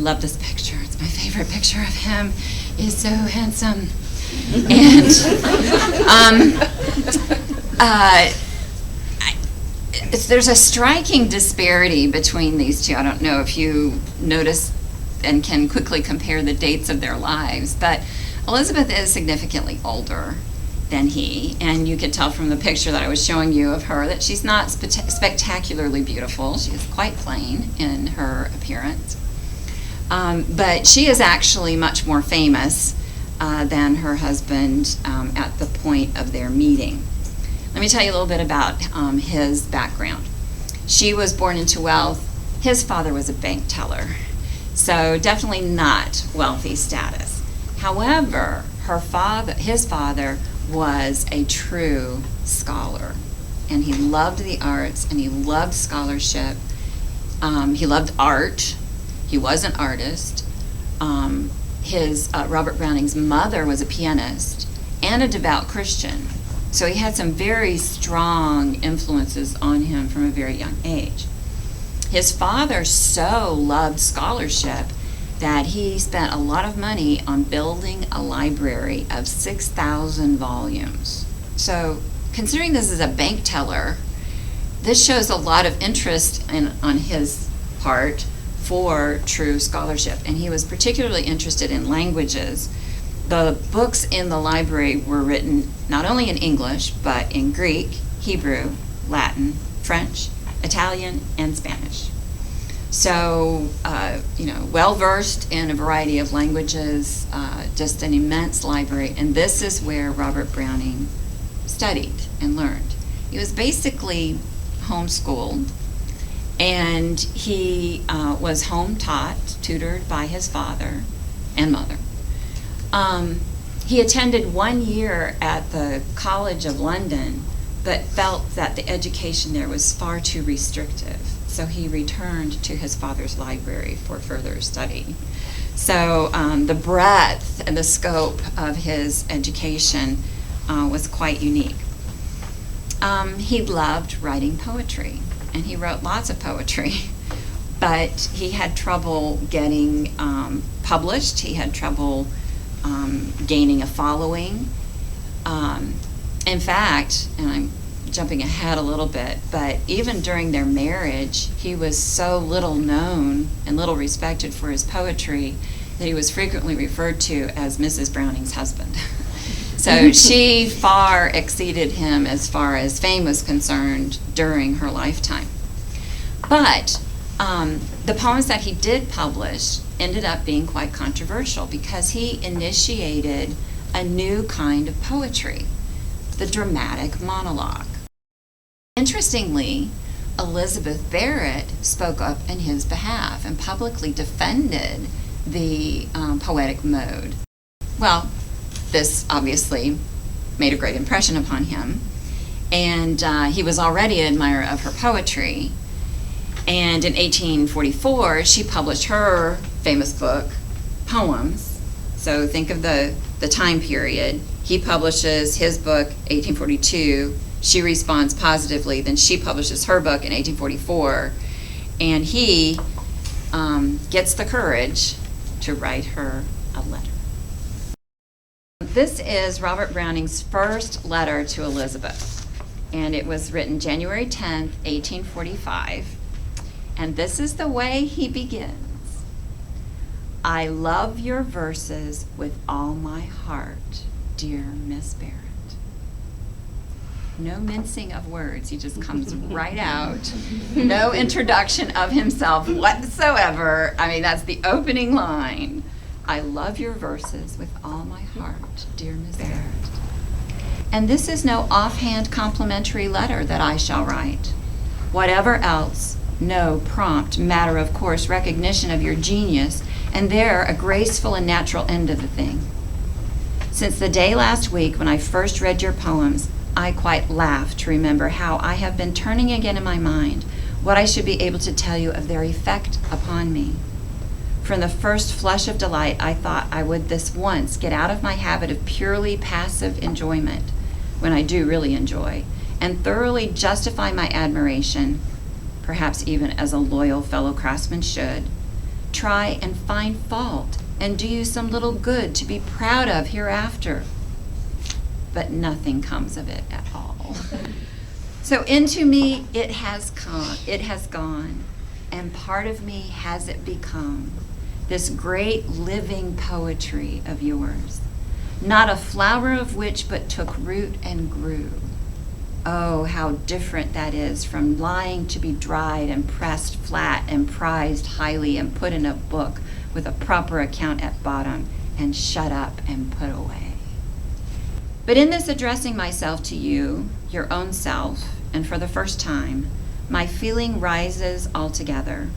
love this picture. It's my favorite picture of him. He's so handsome. And there's a striking disparity between these two. I don't know if you notice and can quickly compare the dates of their lives, but Elizabeth is significantly older than he, and you can tell from the picture that I was showing you of her that she's not spectacularly beautiful. She is quite plain in her appearance. But she is actually much more famous than her husband at the point of their meeting. Let me tell you a little bit about his background. She was born into wealth. His father was a bank teller, so definitely not wealthy status. However, his father was a true scholar, and he loved the arts, and he loved scholarship. He loved art. He was an artist. Robert Browning's mother was a pianist and a devout Christian, so he had some very strong influences on him from a very young age. His father so loved scholarship that he spent a lot of money on building a library of 6,000 volumes. So, considering this is a bank teller, this shows a lot of interest on his part for true scholarship. And he was particularly interested in languages. The books in the library were written not only in English, but in Greek, Hebrew, Latin, French, Italian, and Spanish. So, well-versed in a variety of languages, just an immense library. And this is where Robert Browning studied and learned. He was basically homeschooled, and he was home-taught, tutored by his father and mother. He attended 1 year at the College of London, but felt that the education there was far too restrictive. So he returned to his father's library for further study. So the breadth and the scope of his education was quite unique. He loved writing poetry, and he wrote lots of poetry, but he had trouble getting published. He had trouble gaining a following. In fact, and I'm jumping ahead a little bit, but even during their marriage, he was so little known and little respected for his poetry that he was frequently referred to as Mrs. Browning's husband. So she far exceeded him as far as fame was concerned during her lifetime. But the poems that he did publish ended up being quite controversial because he initiated a new kind of poetry, the dramatic monologue. Interestingly, Elizabeth Barrett spoke up in his behalf and publicly defended the poetic mode. Well, this obviously made a great impression upon him, and he was already an admirer of her poetry. And in 1844, she published her famous book, Poems. So think of the time period. He publishes his book, 1842. She responds positively. Then she publishes her book in 1844. And he gets the courage to write her a letter. This is Robert Browning's first letter to Elizabeth. And it was written January 10th, 1845. And this is the way he begins. I love your verses with all my heart, dear Miss Barrett. No mincing of words. He just comes right out. No introduction of himself whatsoever. I mean, that's the opening line. I love your verses with all my heart, dear Miss Barrett. And this is no offhand complimentary letter that I shall write. Whatever else, no prompt, matter-of-course recognition of your genius, and there a graceful and natural end of the thing. Since the day last week when I first read your poems, I quite laughed to remember how I have been turning again in my mind what I should be able to tell you of their effect upon me. From the first flush of delight, I thought I would this once get out of my habit of purely passive enjoyment, when I do really enjoy, and thoroughly justify my admiration, perhaps even as a loyal fellow craftsman should, try and find fault and do you some little good to be proud of hereafter. But nothing comes of it at all. So into me it has gone, and part of me has it become, this great living poetry of yours, not a flower of which but took root and grew. Oh, how different that is from lying to be dried and pressed flat and prized highly and put in a book with a proper account at bottom and shut up and put away. But in this addressing myself to you, your own self, and for the first time, my feeling rises altogether.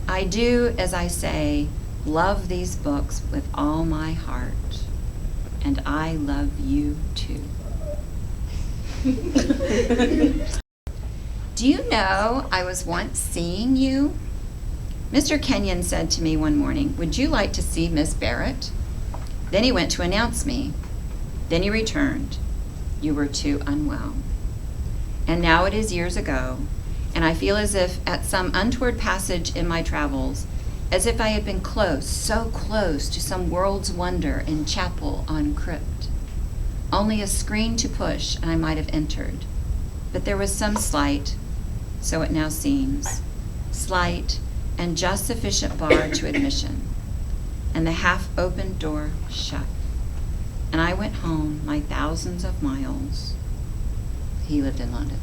I do, as I say, love these books with all my heart, and I love you too. Do you know I was once seeing you? Mr. Kenyon said to me one morning, "Would you like to see Miss Barrett?" Then he went to announce me. Then he returned. You were too unwell. And now it is years ago, and I feel as if at some untoward passage in my travels, as if I had been close, so close to some world's wonder in chapel on crypt. Only a screen to push, and I might have entered. But there was some slight, so it now seems, slight and just sufficient bar to admission, and the half-opened door shut. And I went home my thousands of miles. He lived in London.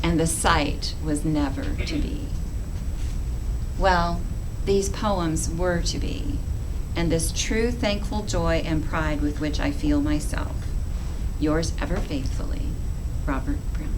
And the sight was never to be. Well, these poems were to be, and this true thankful joy and pride with which I feel myself. Yours ever faithfully, Robert Brown.